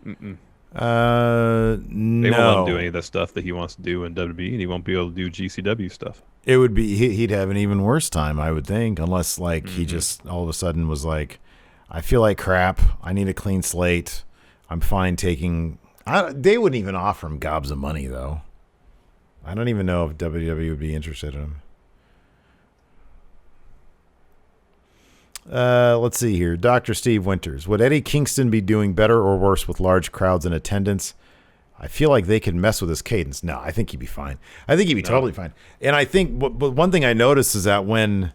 Speaker 4: No.
Speaker 5: They won't let him do any of the stuff that he wants to do in WWE, and he won't be able to do GCW stuff.
Speaker 4: It would be he'd have an even worse time, I would think, unless like he just all of a sudden was like, I feel like crap. I need a clean slate. I'm fine taking. They wouldn't even offer him gobs of money though. I don't even know if WWE would be interested in him. Let's see here. Dr. Steve Winters. Would Eddie Kingston be doing better or worse with large crowds in attendance? I feel like they could mess with his cadence. No, I think he'd be fine. I think he'd be totally fine. And I think but one thing I noticed is that when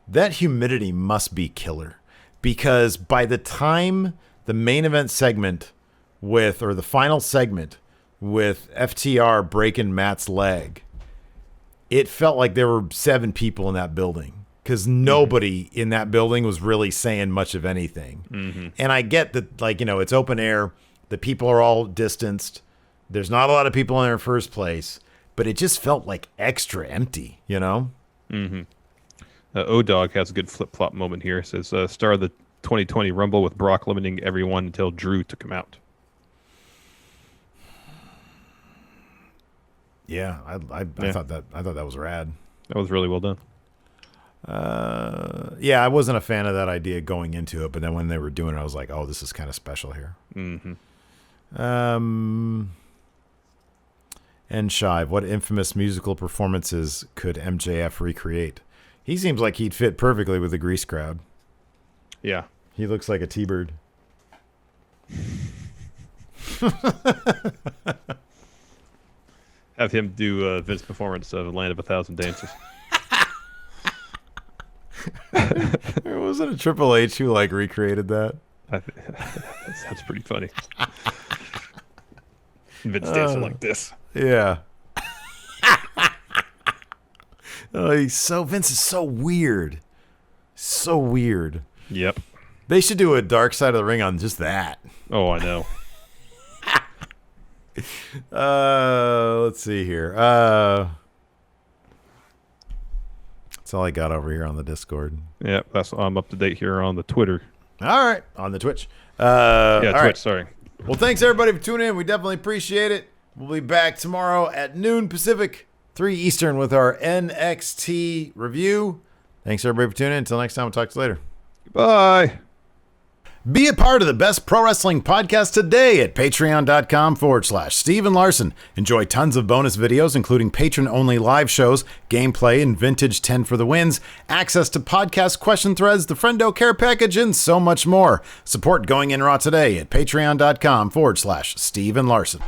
Speaker 4: that humidity must be killer, because by the time the main event segment or the final segment with FTR breaking Matt's leg, it felt like there were 7 people in that building because nobody in that building was really saying much of anything. And I get that, like, it's open air. The people are all distanced. There's not a lot of people in there in first place, but it just felt like extra empty,
Speaker 5: O-Dog has a good flip-flop moment here. It says, star of the 2020 Rumble with Brock limiting everyone until Drew took him out.
Speaker 4: Yeah, I thought that was rad.
Speaker 5: That was really well done.
Speaker 4: Yeah, I wasn't a fan of that idea going into it, but then when they were doing it, I was like, oh, this is kind of special here. And Shive, what infamous musical performances could MJF recreate? He seems like he'd fit perfectly with the Grease crowd.
Speaker 5: Yeah.
Speaker 4: He looks like a T-Bird.
Speaker 5: Have him do Vince's performance of Land of a Thousand Dances.
Speaker 4: Wasn't it Triple H who recreated that?
Speaker 5: That sounds pretty funny. Vince dancing like this.
Speaker 4: Yeah. Vince is so weird. So weird.
Speaker 5: Yep.
Speaker 4: They should do a Dark Side of the Ring on just that.
Speaker 5: Oh, I know.
Speaker 4: Let's see here. That's all I got over here on the Discord.
Speaker 5: Yeah, I'm up to date here on the Twitter.
Speaker 4: All right, on the Twitch.
Speaker 5: Twitch,
Speaker 4: right.
Speaker 5: Sorry.
Speaker 4: Well, thanks everybody for tuning in. We definitely appreciate it. We'll be back tomorrow at noon Pacific, 3 Eastern with our NXT review. Thanks everybody for tuning in. Until next time, we'll talk to you later.
Speaker 5: Bye.
Speaker 4: Be a part of the best pro wrestling podcast today at patreon.com/Steven Larson. Enjoy tons of bonus videos, including patron-only live shows, gameplay, and vintage 10 for the wins, access to podcast question threads, the Friendo Care Package, and so much more. Support Going In Raw today at patreon.com/Steven Larson.